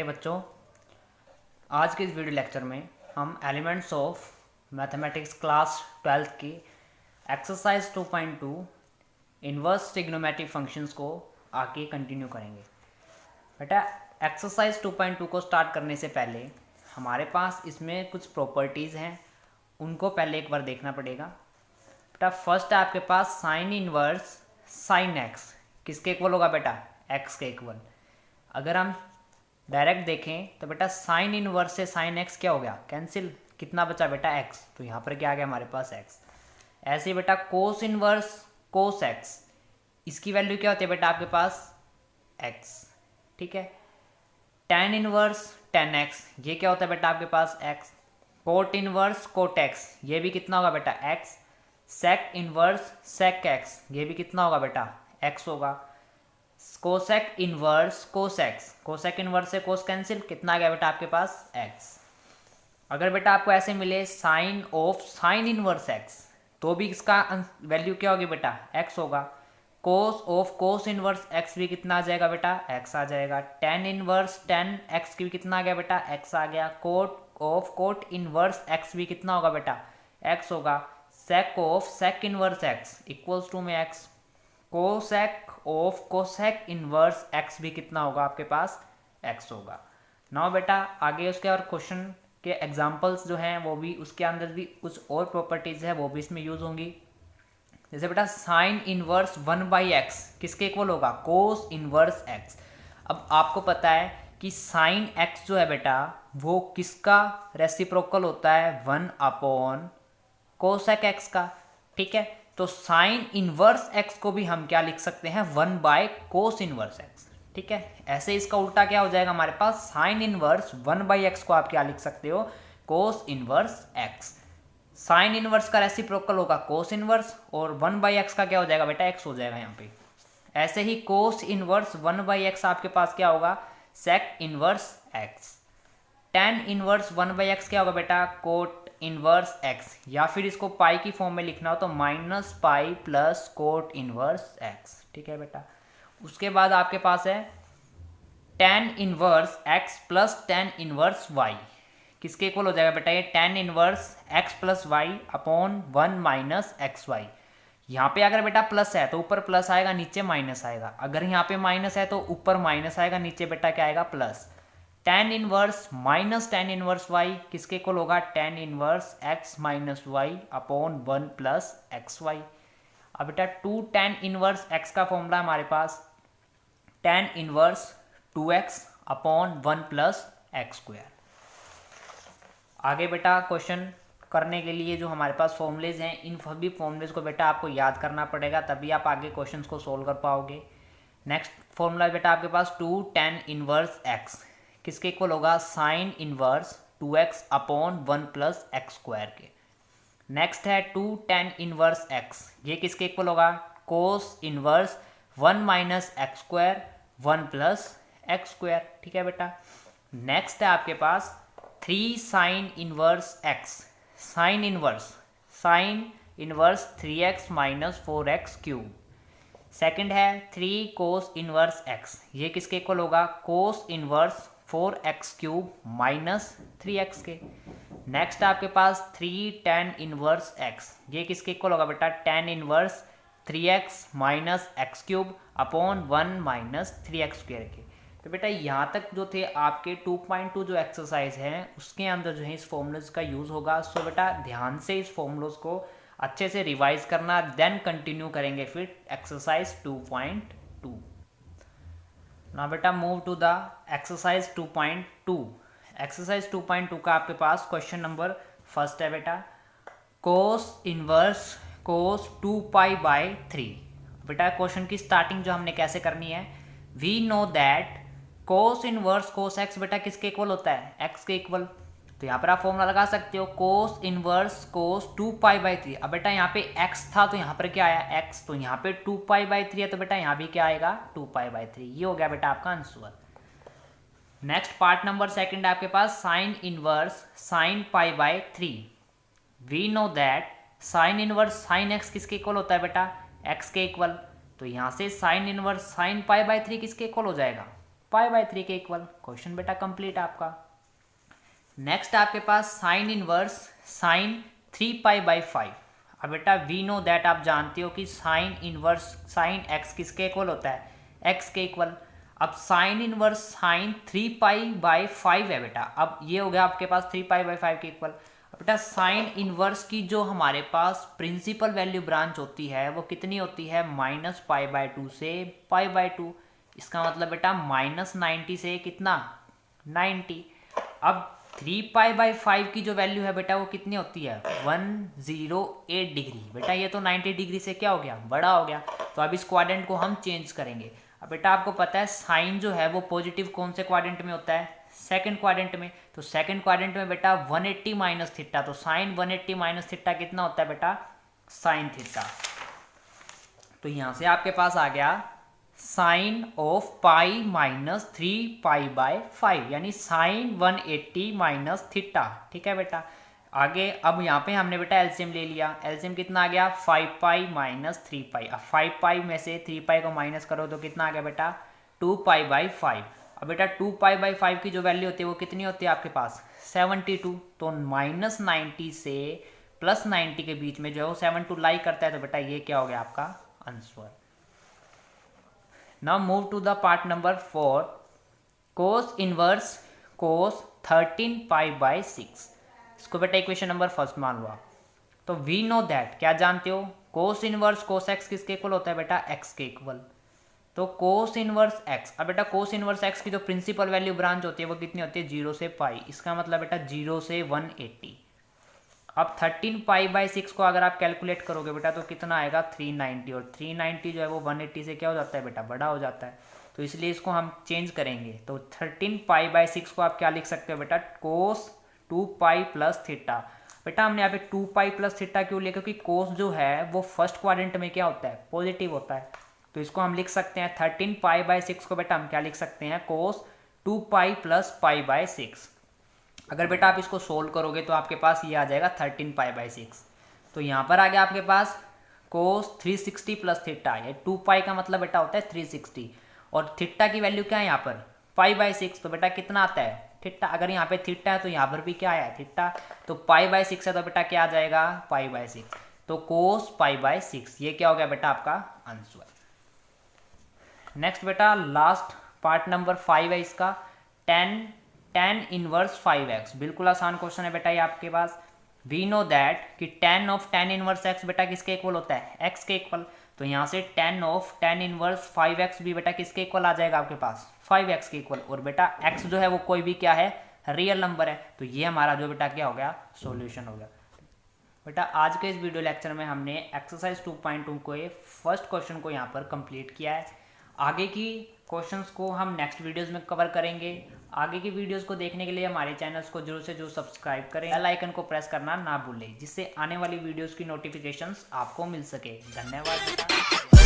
बच्चों, आज के इस वीडियो लेक्चर में हम elements of mathematics class 12th की एक्सरसाइज 2.2 इन्वर्स ट्रिग्नोमेट्रिक फंक्शंस को आगे कंटिन्यू करेंगे। बेटा, एक्सरसाइज 2.2 को स्टार्ट करने से पहले हमारे पास इसमें कुछ प्रॉपर्टीज़ हैं, उनको पहले एक बार देखना पड़ेगा। बेटा, फर्स्ट है आपके पास साइन इन्वर्स साइन एक्स किसके इक्वल होगा? बेटा, एक्स के इक्वल। अगर हम डायरेक्ट देखें तो बेटा साइन इनवर्स से साइन एक्स क्या हो गया? कैंसिल। कितना बचा बेटा? एक्स। तो यहाँ पर क्या आ गया हमारे पास? एक्स। ऐसे ही बेटा कोस इनवर्स कोस एक्स, इसकी वैल्यू क्या होती है बेटा आपके पास? एक्स। ठीक है। टेन इनवर्स टेन एक्स, ये क्या होता है बेटा आपके पास? X. Cot inverse cot x, ये भी कितना होगा बेटा? X. Sec inverse sec x, ये भी कितना होगा बेटा? एक्स होगा। Cosec inverse cos x, cosec inverse से कोस कैंसिल, कितना आ गया बेटा आपके पास? एक्स। अगर बेटा आपको ऐसे मिले sine of sine inverse x, तो भी इसका वैल्यू क्या होगी बेटा? एक्स होगा। Cos of cos inverse x भी कितना आ जाएगा बेटा? एक्स आ जाएगा। टेन इनवर्स टेन एक्स की भी कितना आ गया बेटा? एक्स आ गया। Cot of cot inverse x भी कितना होगा बेटा? एक्स होगा। Sec of sec inverse x equals to में x. Cosec of cosec inverse x भी कितना होगा आपके पास? एक्स होगा। नाउ बेटा आगे उसके और क्वेश्चन के एग्जांपल्स जो हैं वो भी उसके अंदर भी कुछ और प्रॉपर्टीज है वो भी इसमें यूज होंगी। जैसे बेटा साइन इनवर्स 1/x किसके इक्वल होगा? कोस इनवर्स एक्स। अब आपको पता है कि साइन एक्स जो है बेटा वो किसका रेसिप्रोकल होता है? 1 कोसेक एक्स का। ठीक है। तो साइन इनवर्स एक्स को भी हम क्या लिख सकते हैं? 1/कोस इनवर्स एक्स। ठीक है। ऐसे इसका उल्टा क्या हो जाएगा हमारे पास? साइन इनवर्स 1/x को आप क्या लिख सकते हो? कोस इनवर्स एक्स। साइन इनवर्स का रेसिप्रोकल होगा कोस इनवर्स, और 1/x का क्या हो जाएगा बेटा? एक्स हो जाएगा यहाँ पे। ऐसे ही कोस इनवर्स 1/x आपके पास क्या होगा? Sec inverse x. Tan inverse 1/x क्या होगा बेटा? कोट इनवर्स एक्स, या फिर इसको पाई की फॉर्म में लिखना हो तो minus pi plus cot inverse x. ठीक है बेटा। उसके बाद आपके पास है tan inverse x plus tan inverse y, किसके इक्वल हो जाएगा बेटा? ये tan inverse x plus y upon 1 minus x y. यहाँ पे अगर बेटा प्लस है तो ऊपर प्लस आएगा, नीचे माइनस आएगा। अगर यहाँ पे माइनस है तो ऊपर माइनस आएगा, नीचे बेटा क्या आएगा? Plus. Tan inverse minus tan inverse y किसके इक्वल होगा? Tan inverse x minus y upon 1 plus x y. अब बेटा टू टेन इनवर्स एक्स का फॉर्मूला हमारे पास tan inverse 2x upon 1 plus x square. आगे बेटा क्वेश्चन करने के लिए जो हमारे पास फॉर्मूलेज हैं, इन सभी फॉर्मूलेज को बेटा आपको याद करना पड़ेगा, तभी आप आगे क्वेश्चंस को सोल्व कर पाओगे। नेक्स्ट फॉर्मूला बेटा आपके पास टू टेन इनवर्स एक्स किसके इक्वल होगा? Sine inverse 2x upon 1 plus x square के। नेक्स्ट है टू टेन इनवर्स एक्स, ये किसके इक्वल होगा? Cos inverse 1 minus x square 1 plus x square. ठीक है बेटा। नेक्स्ट है आपके पास 3 sign inverse x, sine inverse 3x minus 4x cube. Second है 3 कोस इनवर्स एक्स, ये किसके इक्वल होगा? Cos inverse 4x cube minus 3x के। नेक्स्ट आपके पास 3 टेन इनवर्स एक्स, ये किसके इक्वल होगा बेटा? Tan inverse 3x minus x cube upon 1 minus 3x square के। तो बेटा यहाँ तक जो थे आपके 2.2 जो एक्सरसाइज है उसके अंदर जो है इस फॉर्मूलाज का यूज़ होगा। सो बेटा ध्यान से इस फॉर्मूलाज को अच्छे से रिवाइज करना, देन कंटिन्यू करेंगे फिर एक्सरसाइज 2.2। ना बेटा move to the exercise 2.2। Exercise 2.2 का आपके पास क्वेश्चन नंबर फर्स्ट है बेटा कोस इनवर्स कोस 2π/3। बेटा क्वेश्चन की स्टार्टिंग जो हमने कैसे करनी है? We know that cos inverse cos x बेटा किसके इक्वल होता है? एक्स के इक्वल। तो यहाँ पर आप फॉर्मूला लगा सकते हो कोस इनवर्स कोस 2π/3। अब बेटा यहाँ पे x था तो यहाँ पर क्या आया? x। तो यहाँ पे 2π/3 है तो बेटा यहाँ भी क्या आएगा? 2π/3। ये हो गया बेटा आपका answer. Next part number second आपके पास sine inverse sine π/3। We know that sine inverse sine x किसके इक्वल होता है? बेटा x के इक्वल। तो यहाँ से साइन इनवर्स साइन π/3 किसके इक्वल हो जाएगा? 2π/3 के इक्वल हो जाएगा। अब बेटा यहाँ पे x था तो यहाँ पर क्या आया? x। तो यहाँ पे 2π/3 है तो बेटा यहाँ भी क्या आएगा? 2π/3। ये हो गया बेटा आपका answer. Next part number second आपके पास sine inverse sine π/3। We know that sine inverse sine x किसके इक्वल होता है? बेटा x के इक्वल। तो यहाँ से साइन इनवर्स साइन π/3 किसके इक्वल हो जाएगा? 2π/3 π/3 के इक्वल। क्वेश्चन बेटा कंप्लीट आपका। नेक्स्ट आपके पास साइन इनवर्स साइन 3π/5। अब बेटा वी नो दैट, आप जानते हो कि साइन इनवर्स साइन x किसके इक्वल होता है, x के इक्वल। अब साइन इनवर्स साइन 3π/5 है बेटा। अब ये हो गया आपके पास 3π/5 के इक्वल। अब बेटा साइन इनवर्स की जो हमारे पास प्रिंसिपल वैल्यू ब्रांच होती है वो कितनी होती है, -π/2 से π/2। इसका मतलब बेटा -90 से कितना, 90। अब 3π/5 की जो वैल्यू है बेटा वो कितनी होती है, 108 डिग्री। बेटा ये तो 90 डिग्री से क्या हो गया, बड़ा हो गया। तो अब इस क्वाड्रेंट को हम चेंज करेंगे। अब बेटा आपको पता है साइन जो है वो पॉजिटिव कौन से क्वाड्रेंट में होता है, सेकंड क्वाड्रेंट में। तो सेकंड क्वाड्रेंट में बेटा 180 माइनस थीटा, तो साइन 180 माइनस थीटा कितना होता है बेटा, साइन थीटा। तो यहां से आपके पास आ गया साइन ऑफ पाई माइनस 3π/5 यानी साइन 180 माइनस थीटा। ठीक है बेटा। आगे अब यहाँ पे हमने बेटा एलसीएम ले लिया। एलसीएम कितना आ गया, 5π माइनस 3π। अब 5π में से 3π को माइनस करो तो कितना आ गया बेटा, 2π/5। अब बेटा 2π/5 की जो वैल्यू होती है वो कितनी होती है आपके पास, 72। तो -90 से +90 के बीच में जो है वो 72 लाई करता है। तो बेटा ये क्या हो गया आपका answer. Now move to the part number 4, cos inverse cos 13π/6। इसको बेटा इक्वेशन नंबर फर्स्ट मान लो आप। तो वी नो दैट, क्या जानते हो, कोस इनवर्स कोस एक्स किसके इक्वल होता है बेटा, एक्स के इक्वल। तो कोस इनवर्स एक्स, अब बेटा कोस इनवर्स एक्स की जो प्रिंसिपल वैल्यू ब्रांच होती है वो कितनी होती है, 0 से पाई। इसका मतलब बेटा 0 से 180। अब 13π/6 को अगर आप कैलकुलेट करोगे बेटा तो कितना आएगा, 390। और 390 जो है वो 180 से क्या हो जाता है बेटा, बड़ा हो जाता है। तो इसलिए इसको हम चेंज करेंगे। तो 13π/6 को आप क्या लिख सकते हो बेटा, कोस 2π प्लस थीटा। बेटा हमने यहाँ पे 2π प्लस थीटा क्यों लिया, क्योंकि कोस जो है वो फर्स्ट क्वाड्रेंट में क्या होता है, पॉजिटिव होता है। तो इसको हम लिख सकते हैं 13π/6 को बेटा हम क्या लिख सकते हैं, कोस 2π प्लस π/6। अगर बेटा आप इसको सोल्व करोगे तो आपके पास ये आ जाएगा 13π/6। तो यहाँ पर आ गया आपके पास कोस 360 प्लस थीटा। ये 2π का मतलब बेटा होता है 360 और थीटा की वैल्यू क्या है यहाँ पर, π/6। तो बेटा कितना आता है थीटा, अगर यहाँ पे थीटा है तो यहाँ पर भी क्या आया थीटा। तो π/6 है तो बेटा क्या आ जाएगा, π/6। तो कोस π/6 ये क्या हो गया बेटा आपका आंसर। नेक्स्ट बेटा लास्ट पार्ट नंबर 5 है इसका, tan इनवर्स 5x। बिल्कुल आसान क्वेश्चन है बेटा ये आपके पास। वी नो दैट कि tan of tan inverse x बेटा किसके इक्वल होता है, x के इक्वल। तो यहाँ से tan of tan inverse 5x भी बेटा किसके इक्वल आ जाएगा आपके पास, 5x के इक्वल। और बेटा x जो है वो कोई भी क्या है, रियल नंबर है। तो ये हमारा जो बेटा क्या हो गया, सॉल्यूशन हो गया। बेटा आज के इस वीडियो लेक्चर में हमने एक्सरसाइज 2.2 को ये फर्स्ट क्वेश्चन को यहाँ पर कंप्लीट किया है। आगे की क्वेश्चंस को हम नेक्स्ट वीडियोस में कवर करेंगे। आगे की वीडियोस को देखने के लिए हमारे चैनल्स को जरूर से जरूर सब्सक्राइब करें, बेल आइकन को प्रेस करना ना भूलें, जिससे आने वाली वीडियोस की नोटिफिकेशंस आपको मिल सके। धन्यवाद बेटा।